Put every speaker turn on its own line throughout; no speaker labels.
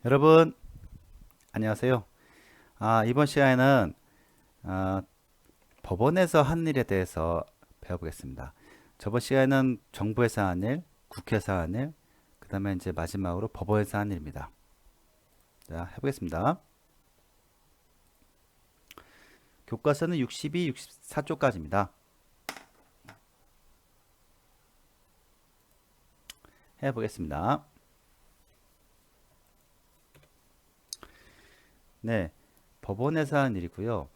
여러분 안녕하세요. 이번 시간에는 아, 법원에서 한 일에 대해서 배워보겠습니다. 저번 시간에는 정부에서 한 일, 국회에서 한 일, 그 다음에 이제 마지막으로 법원에서 한 일입니다. 자, 해보겠습니다. 교과서는 62, 64쪽까지입니다. 해보겠습니다. 네, 법원에서 한 일이고요.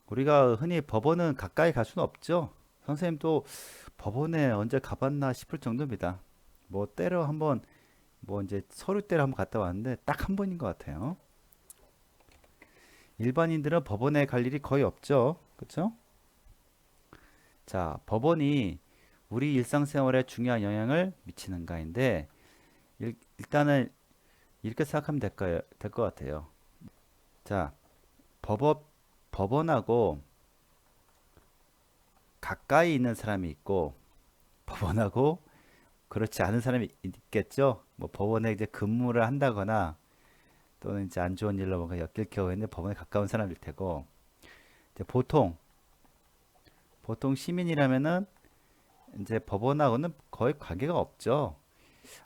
우리가 흔히 법원은 가까이 갈 수는 없죠. 선생님도 법원에 언제 가봤나 싶을 정도입니다. 뭐 때로 한번 뭐 이제 서류 때를 한번 갔다 왔는데 딱 한 번인 것 같아요. 일반인들은 법원에 갈 일이 거의 없죠. 그렇죠? 자, 법원이 우리 일상생활에 중요한 영향을 미치는가인데 일단은 이렇게 생각하면 될 것 같아요. 자, 법, 법원하고 가까이 있는 사람이 있고 법원하고 그렇지 않은 사람이 있겠죠. 뭐 법원에 이제 근무를 한다거나 또는 이제 안 좋은 일로 뭔가 엮일 경우에는 법원에 가까운 사람일 테고 이제 보통 시민이라면은 이제 법원하고는 거의 관계가 없죠.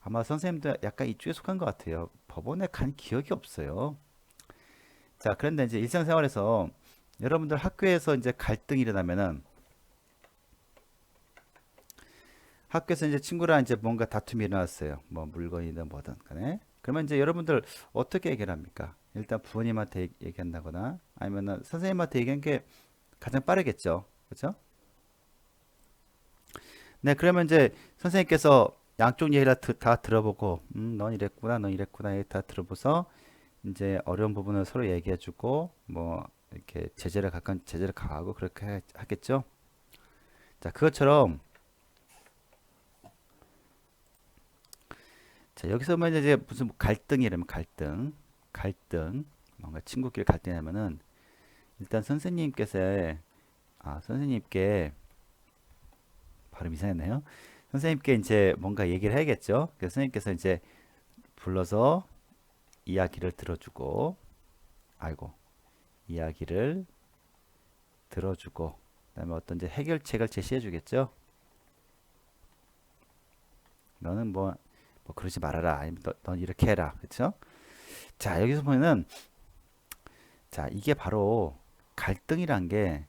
아마 선생님도 약간 이쪽에 속한 것 같아요. 법원에 간 기억이 없어요. 자, 그런데 이제 일상생활에서 여러분들 학교에서 이제 갈등이 일어나면은 학교에서 이제 친구랑 이제 뭔가 다툼이 일어났어요. 뭐 물건이든 뭐든 간에. 그러면 이제 여러분들 어떻게 해결합니까? 일단 부모님한테 얘기한다거나 아니면은 선생님한테 얘기한 게 가장 빠르겠죠. 그렇죠? 네, 그러면 이제 선생님께서 양쪽 얘기를 다 들어보고, 넌 이랬구나, 넌 이랬구나, 얘기 다 들어보서 이제 어려운 부분을 서로 얘기해주고, 뭐 이렇게 제재를 가하고 그렇게 하겠죠. 자, 그것처럼 자 여기서 뭐 이제 무슨 갈등이라면 갈등, 뭔가 친구끼리 갈등하면은 일단 선생님께 발음 이상했네요. 선생님께 이제 뭔가 얘기를 해야겠죠. 그래서 선생님께서 이제 불러서 이야기를 들어주고, 아이고, 이야기를 들어주고, 그다음에 어떤 이제 해결책을 제시해 주겠죠. 너는 뭐 그러지 말아라. 아니면 넌 이렇게 해라. 그렇죠? 자, 여기서 보면은 자, 이게 바로 갈등이란 게뭐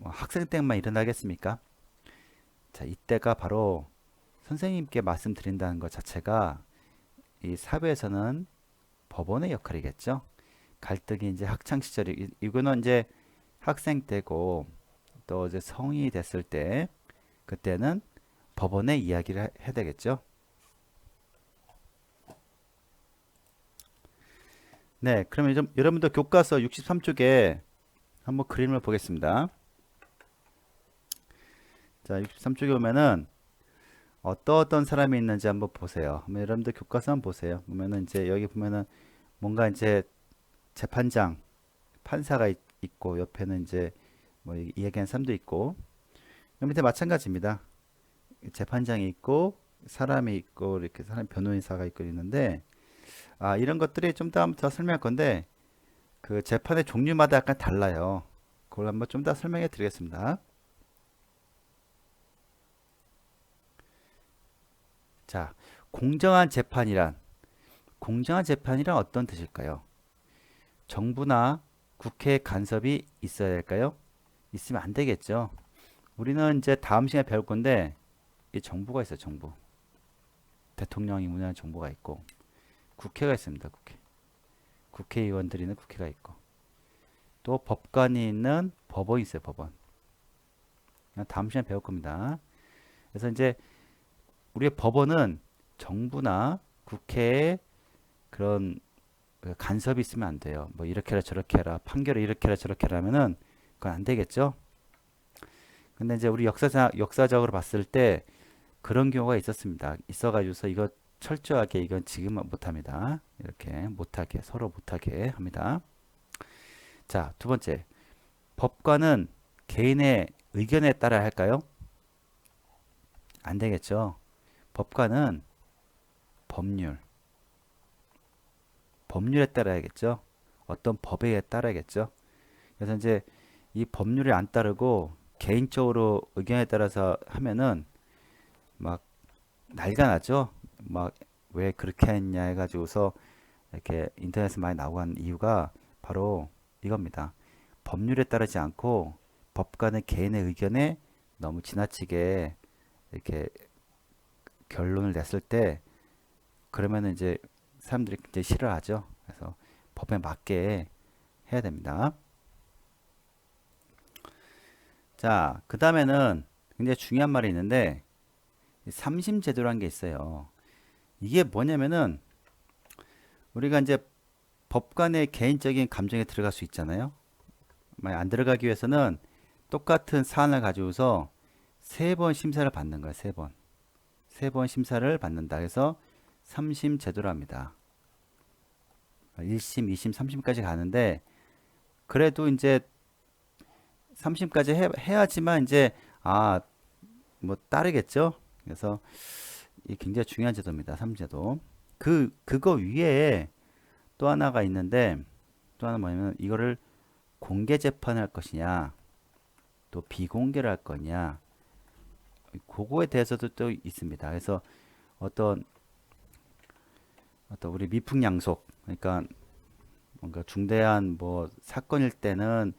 학생 때만 일어나겠습니까? 자, 이때가 바로 선생님께 말씀드린다는 것 자체가 이 사회에서는 법원의 역할이겠죠. 갈등이 이제 학창 시절이 이거는 이제 학생 때고 또 이제 성인이 됐을 때 그때는 법원에 이야기를 해야 되겠죠. 네, 그러면 여러분들 교과서 63쪽에 한번 그림을 보겠습니다. 자, 63쪽에 보면은 어떤 사람이 있는지 한번 보세요. 여러분들 교과서 한번 보세요. 보면은 이제 여기 보면은 뭔가 이제 재판장, 판사가 있고 옆에는 이제 뭐 이야기하는 사람도 있고 여기 밑에 마찬가지입니다. 재판장이 있고 사람이 있고 이렇게 사람 변호인사가 있고 있는데 이런 것들이 좀 더 설명할 건데 그 재판의 종류마다 약간 달라요. 그걸 한번 좀 더 설명해 드리겠습니다. 자, 공정한 재판이란 공정한 재판이란 어떤 뜻일까요? 정부나 국회 간섭이 있어야 할까요? 있으면 안 되겠죠. 우리는 이제 다음 시간에 배울 건데 이 정부가 있어요, 정부. 대통령이 운영하는 정부가 있고 국회가 있습니다, 국회. 국회의원들이 있는 국회가 있고 또 법관이 있는 법원이 있어요, 법원. 다음 시간에 배울 겁니다. 그래서 이제 우리의 법원은 정부나 국회에 그런 간섭이 있으면 안 돼요. 뭐 이렇게 해라 저렇게 해라 판결을 이렇게 해라 저렇게 해라 하면은 그건 안 되겠죠. 근데 이제 우리 역사적으로 봤을 때 그런 경우가 있었습니다. 있어가지고서 이거 철저하게 이건 지금은 못합니다. 이렇게 못하게 서로 못하게 합니다. 자, 두 번째 법관은 개인의 의견에 따라 할까요? 안 되겠죠. 법관은 법률, 법률에 따라야겠죠. 어떤 법에 따라야겠죠. 그래서 이제 이 법률에 안 따르고 개인적으로 의견에 따라서 하면은 막 난리가 나죠. 막 왜 그렇게 했냐 해가지고서 이렇게 인터넷에 많이 나오고 한 이유가 바로 이겁니다. 법률에 따르지 않고 법관의 개인의 의견에 너무 지나치게 이렇게 결론을 냈을 때 그러면은 이제 사람들이 굉장히 싫어하죠. 그래서 법에 맞게 해야 됩니다. 자, 그 다음에는 굉장히 중요한 말이 있는데 삼심제도라는 게 있어요. 이게 뭐냐면은 우리가 이제 법관의 개인적인 감정에 들어갈 수 있잖아요. 만약 안 들어가기 위해서는 똑같은 사안을 가지고서 세 번 심사를 받는 거예요. 세 번. 세 번 심사를 받는다. 그래서 삼심제도로 합니다. 1심, 2심, 3심까지 가는데 그래도 이제 3심까지 해야지만 이제 뭐 따르겠죠. 그래서 이 굉장히 중요한 제도입니다. 삼제도. 그거 위에 또 하나가 있는데 또 하나 뭐냐면 이거를 공개 재판을 할 것이냐 또 비공개를 할 거냐 그거에 대해서도 또 있습니다. 그래서 어떤 우리 미풍양속 그러니까 뭔가 중대한 뭐 사건일 때는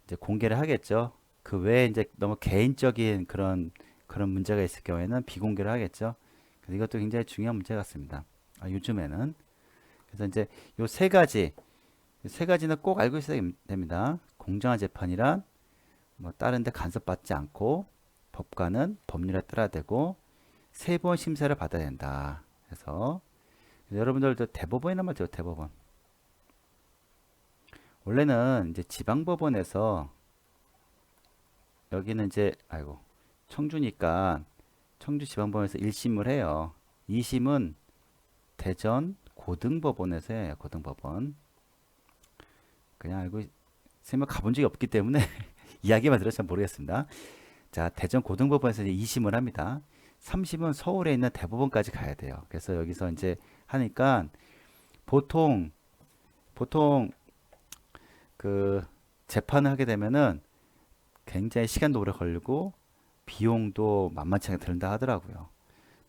이제 공개를 하겠죠. 그 외에 이제 너무 개인적인 그런 문제가 있을 경우에는 비공개를 하겠죠. 그래서 이것도 굉장히 중요한 문제 같습니다. 요즘에는. 그래서 이제 요 세 가지는 꼭 알고 있어야 됩니다. 공정한 재판이란 뭐 다른 데 간섭받지 않고 법관은 법률에 따라야 되고 세 번 심사를 받아야 된다. 그래서 여러분들도 대법원이란 말 들어요. 대법원. 원래는 이제 지방법원에서 여기는 이제 청주니까 청주지방법원에서 1심을 해요. 2심은 대전 고등법원에서 해요. 고등법원. 그냥 알고 선생님 가본 적이 없기 때문에 이야기만 들어서 잘 모르겠습니다. 자, 대전 고등법원에서 이제 2심을 합니다. 3심은 서울에 있는 대법원까지 가야 돼요. 그래서 여기서 이제 하니까 보통 그 재판을 하게 되면은 굉장히 시간도 오래 걸리고 비용도 만만치 않게 든다 하더라고요.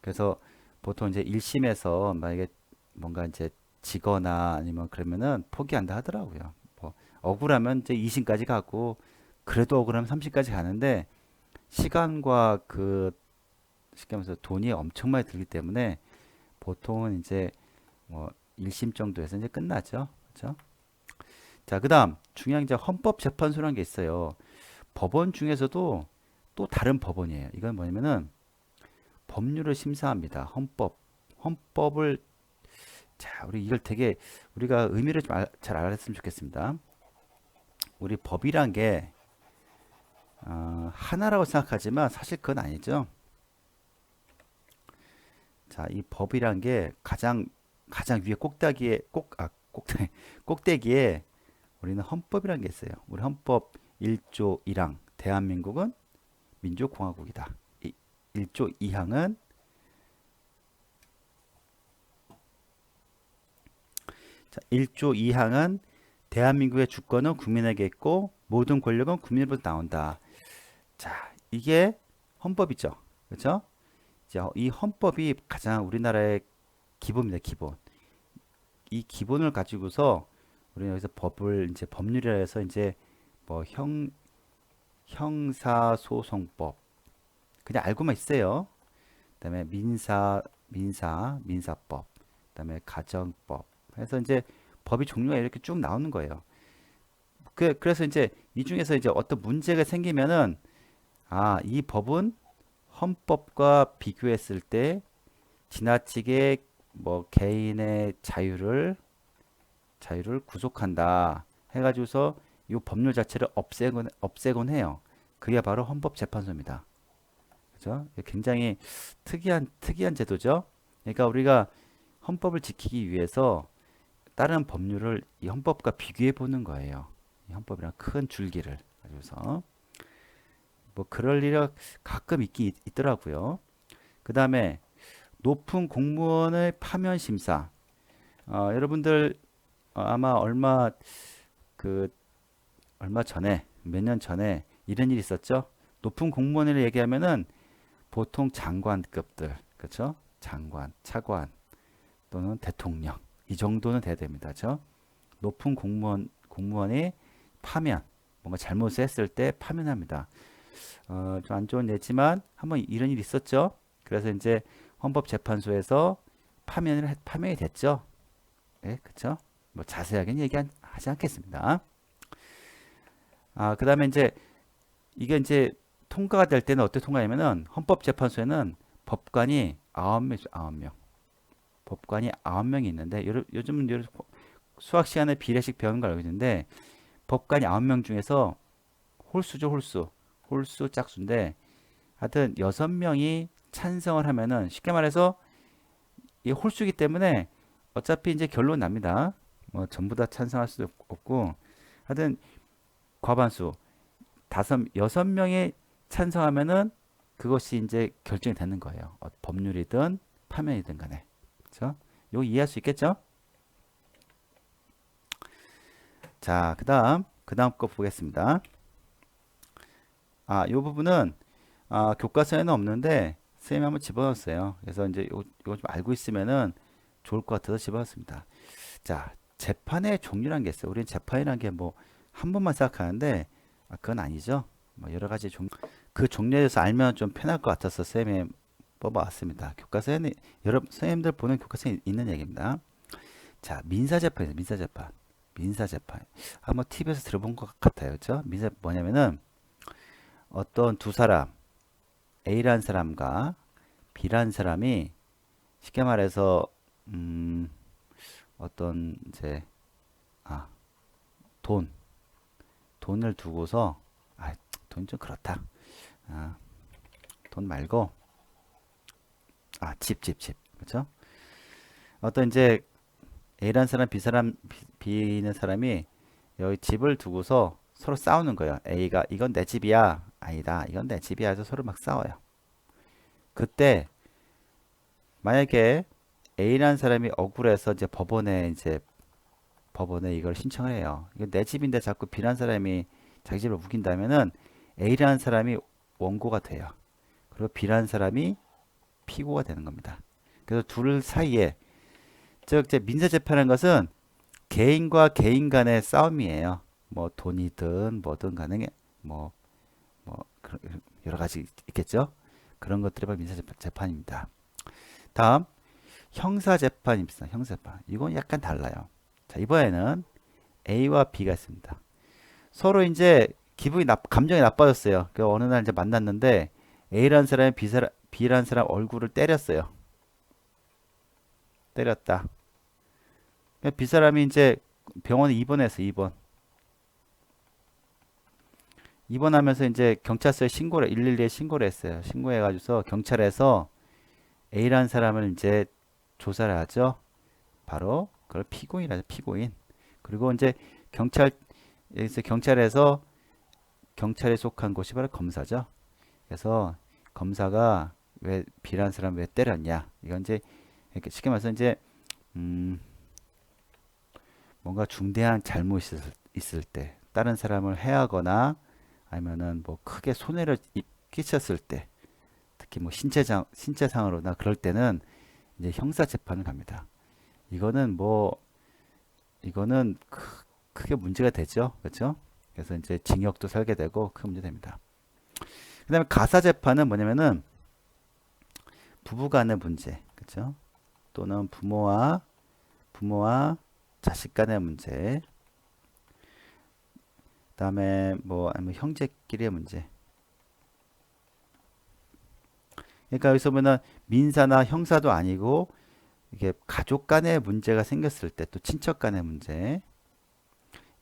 그래서 보통 이제 1심에서 만약에 뭔가 이제 지거나 아니면 그러면은 포기한다 하더라고요. 뭐 억울하면 이제 2심까지 가고 그래도 억울하면 3심까지 가는데 시간과 쉽게 말해서 돈이 엄청 많이 들기 때문에 보통은 이제 뭐 1심 정도에서 이제 끝나죠. 그렇죠? 자, 그다음 중요한 게 헌법재판소라는 게 있어요. 법원 중에서도 또 다른 법원이에요. 이건 뭐냐면은 법률을 심사합니다. 헌법을 자, 우리 이걸 되게 우리가 의미를 좀 잘 알았으면 좋겠습니다. 우리 법이란 게 하나라고 생각하지만 사실 그건 아니죠. 자, 이 법이란 게 가장 위에 꼭대기에 우리는 헌법이라는 게 있어요. 우리 헌법 1조 1항 대한민국은 민주공화국이다. 1조 2항은 자, 1조 2항은 대한민국의 주권은 국민에게 있고 모든 권력은 국민으로부터 나온다. 자, 이게 헌법이죠. 그렇죠? 자, 이 헌법이 가장 우리나라의 기본입니다. 기본. 이 기본을 가지고서 우리는 여기서 법을 이제 법률이라 해서 이제 뭐 형사소송법 그냥 알고만 있어요. 그다음에 민사법, 그다음에 가정법 해서 이제 법이 종류가 이렇게 쭉 나오는 거예요. 그래서 이제 이 중에서 이제 어떤 문제가 생기면은 이 법은 헌법과 비교했을 때 지나치게 뭐 개인의 자유를 구속한다 해가지고서 이 법률 자체를 없애곤 해요. 그게 바로 헌법재판소입니다. 그죠? 굉장히 특이한 제도죠. 그러니까 우리가 헌법을 지키기 위해서 다른 법률을 이 헌법과 비교해 보는 거예요. 이 헌법이랑 큰 줄기를 가지고서 뭐 그럴 일이 가끔 있긴 있더라고요. 그 다음에 높은 공무원의 파면 심사. 여러분들 아마 그 얼마 전에 몇 년 전에 이런 일이 있었죠. 높은 공무원을 얘기하면은 보통 장관급들, 그렇죠? 장관, 차관 또는 대통령 이 정도는 돼야 됩니다. 그렇죠? 높은 공무원이 파면 뭔가 잘못을 했을 때 파면합니다. 좀 안 좋은 예지만 한번 이런 일이 있었죠. 그래서 이제 헌법재판소에서 파면이 됐죠. 예, 그렇죠? 뭐 자세하게는 얘기하지 않겠습니다. 그다음에 이제 이게 이제 통과가 될 때는 어떻게 통과하냐면은 헌법재판소에는 법관이 9명, 9명. 법관이 9명이 있는데 요즘 수학 시간에 비례식 배우는 걸 알고 있는데 법관이 9명 중에서 홀수죠, 홀수. 홀수 짝수인데 하여튼 6명이 찬성을 하면은 쉽게 말해서 이 홀수기 때문에 어차피 이제 결론 납니다. 뭐 전부 다 찬성할 수도 없고 하여튼 과반수 여섯 명이 찬성하면은 그것이 이제 결정이 되는 거예요. 법률이든 파면이든 간에. 그렇죠? 이거 이해할 수 있겠죠? 자, 그다음 거 보겠습니다. 이 부분은 교과서에는 없는데 선생님이 한번 집어넣었어요. 그래서 이제 이거 좀 알고 있으면은 좋을 것 같아서 집어넣었습니다. 자, 재판의 종류란 게 있어요. 우리는 재판이란 게 뭐 한 번만 생각하는데 그건 아니죠. 뭐 여러 가지 그 종류에 대해서 알면 좀 편할 것 같아서 선생님이 뽑아왔습니다. 교과서에는 선생님들 보는 교과서에 있는 얘기입니다. 자, 민사재판이죠. 민사재판. 한번 TV에서 들어본 것 같아요. 그렇죠? 민사 뭐냐면은 어떤 두 사람 A라는 사람과 B라는 사람이 쉽게 말해서 어떤 이제 돈을 두고서 돈 좀 그렇다. 돈 말고 집. 그렇죠? 어떤 이제 A라는 사람, B는 사람이 여기 집을 두고서 서로 싸우는 거예요. A가 이건 내 집이야. 아니다. 이건 내 집이야. 해서 서로 막 싸워요. 그때 만약에 A라는 사람이 억울해서 이제 법원에 이걸 신청을 해요. 이건 내 집인데 자꾸 B라는 사람이 자기 집을 우긴다면은 A라는 사람이 원고가 돼요. 그리고 B라는 사람이 피고가 되는 겁니다. 그래서 둘 사이에 즉 이제 민사재판이라는 것은 개인과 개인 간의 싸움이에요. 뭐 돈이든 뭐든 간에 뭐 여러 가지 있겠죠. 그런 것들이 바로 민사재판입니다. 다음 형사재판입니다. 형사재판. 이건 약간 달라요. 자, 이번에는 A와 B가 있습니다. 서로 이제 감정이 나빠졌어요. 그 어느 날 이제 만났는데 A라는 사람이 B라는 사람 얼굴을 때렸어요. 때렸다. B 사람이 이제 병원에 입원했어. 입원하면서 이제 경찰서에 112에 신고를 했어요. 신고해가지고서 경찰에서 A라는 사람을 이제 조사를 하죠. 바로 그걸 피고인이라죠. 피고인. 그리고 이제 경찰에서 경찰에 속한 곳이 바로 검사죠. 그래서 검사가 왜 B라는 사람 왜 때렸냐? 이건 이제 이렇게 쉽게 말해서 이제 뭔가 중대한 잘못이 있을 때, 다른 사람을 해하거나 아니면은 뭐 크게 손해를 끼쳤을 때, 특히 뭐 신체상으로나 그럴 때는 이제 형사 재판을 갑니다. 이거는 크게 문제가 되죠. 그렇죠? 그래서 이제 징역도 살게 되고 큰 문제 됩니다. 그다음에 가사 재판은 뭐냐면은 부부 간의 문제, 그렇죠? 또는 부모와 자식 간의 문제. 그다음에 뭐 아니면 형제끼리의 문제. 그러니까 여기서 보면 민사나 형사도 아니고 이게 가족 간의 문제가 생겼을 때, 또 친척 간의 문제,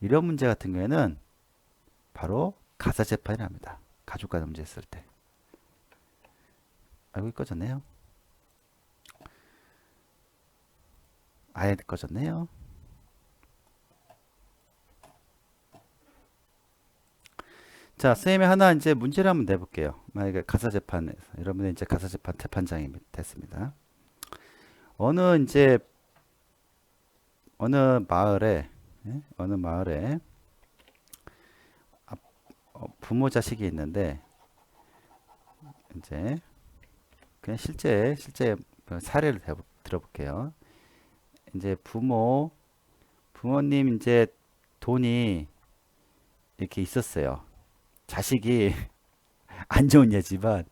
이런 문제 같은 경우에는 바로 가사 재판이 납니다. 가족 간의 문제 있을 때. 알고 꺼졌네요. 아예 꺼졌네요. 자, 선생님이 하나 이제 문제를 한번 내볼게요. 만약에 가사재판에서 여러분이 이제 가사재판 재판장이 됐습니다. 어느 이제 어느 마을에 어느 마을에 부모 자식이 있는데 이제 그냥 실제 사례를 들어볼게요. 이제 부모님 이제 돈이 이렇게 있었어요. 자식이 안 좋은 예지만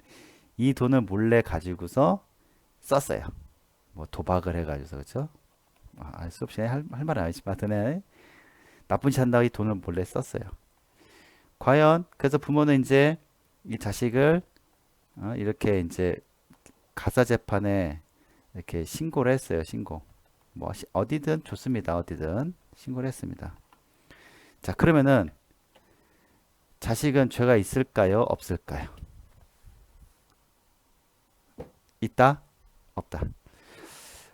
이 돈을 몰래 가지고서 썼어요. 뭐 도박을 해가지고서 그렇죠? 알 수 없이 할 말은 아니지만 하여튼 나쁜 짓 한다고 이 돈을 몰래 썼어요. 과연 그래서 부모는 이제 이 자식을 이렇게 이제 가사 재판에 이렇게 신고를 했어요. 신고. 뭐 어디든 좋습니다. 어디든 신고를 했습니다. 자, 그러면은 자식은 죄가 있을까요? 없을까요? 있다? 없다.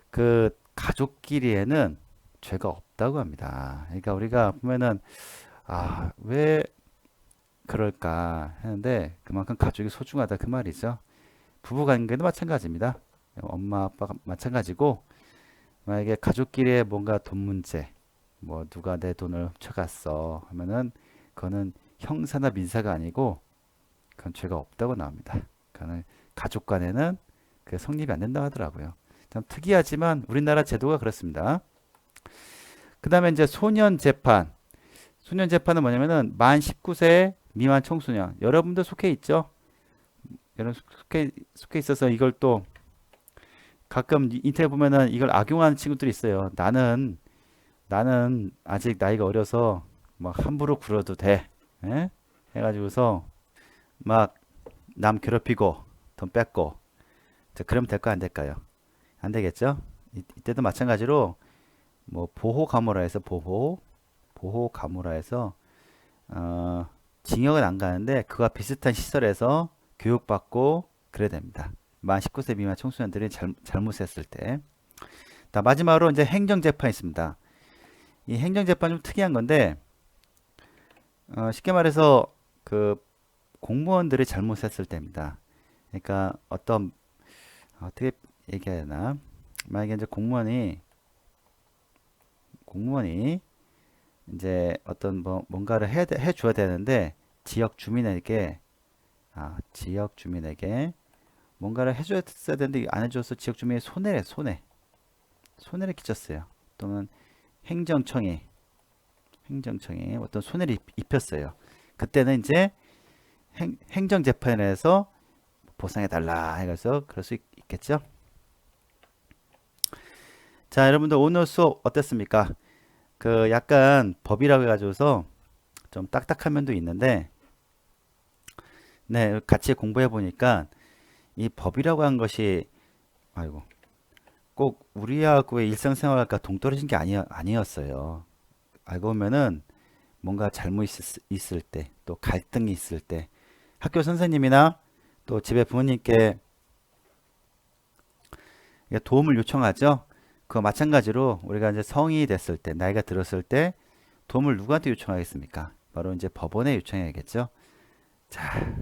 그 가족끼리에는 죄가 없다고 합니다. 그러니까 우리가 보면은 왜 그럴까 하는데 그만큼 가족이 소중하다 그 말이죠. 부부 관계도 마찬가지입니다. 엄마 아빠가 마찬가지고 만약에 가족끼리의 뭔가 돈 문제 뭐 누가 내 돈을 훔쳐갔어 하면은 그거는 형사나 민사가 아니고 그건 죄가 없다고 나옵니다. 그거는 가족 간에는 그 성립이 안 된다고 하더라고요. 참 특이하지만 우리나라 제도가 그렇습니다. 그 다음에 이제 소년 재판. 소년 재판은 뭐냐면은 만 19세 미만 청소년. 여러분도 속해 있죠? 여러분 속해 있어서 이걸 또 가끔 인터넷 보면은 이걸 악용하는 친구들이 있어요. 나는 아직 나이가 어려서 막 함부로 굴어도 돼. 예? 해가지고서 막 남 괴롭히고 돈 뺏고 자, 그러면 될까 안 될까요? 안 되겠죠? 이때도 마찬가지로 뭐 보호 가모라에서 보호 가모라에서 징역은 안 가는데 그와 비슷한 시설에서 교육받고 그래야 됩니다. 만 19세 미만 청소년들이 잘못했을 때. 자, 마지막으로 이제 행정재판 있습니다. 이 행정재판 좀 특이한 건데 쉽게 말해서 그 공무원들이 잘못했을 때입니다. 그러니까 어떻게 얘기해야 되나? 만약에 이제 공무원이 이제 어떤 뭔가를 해줘야 되는데 지역 주민에게 뭔가를 해줘야 되는데 안 해줘서 지역 주민이 손해를 끼쳤어요. 또는 행정청이 어떤 손해를 입혔어요. 그때는 이제 행정재판에서 보상해달라 해서 그럴 수 있겠죠. 자, 여러분들 오늘 수업 어땠습니까? 그 약간 법이라고 해가지고서 좀 딱딱한 면도 있는데 네, 같이 공부해 보니까 이 법이라고 한 것이 아이고 꼭 우리하고의 일상생활과 동떨어진 게 아니었어요. 알고 보면은 뭔가 잘못 있을 때, 또 갈등이 있을 때, 학교 선생님이나 또 집에 부모님께 도움을 요청하죠. 그거 마찬가지로 우리가 이제 성인이 됐을 때, 나이가 들었을 때 도움을 누구한테 요청하겠습니까? 바로 이제 법원에 요청해야겠죠. 자,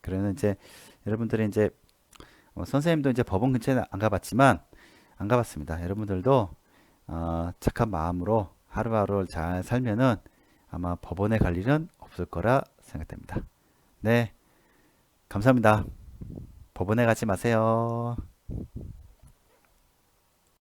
그러면 이제 여러분들이 이제 선생님도 이제 법원 근처에 안 가봤지만 안 가봤습니다. 여러분들도 착한 마음으로 하루하루를 잘 살면은 아마 법원에 갈 일은 없을 거라 생각됩니다. 네, 감사합니다. 법원에 가지 마세요.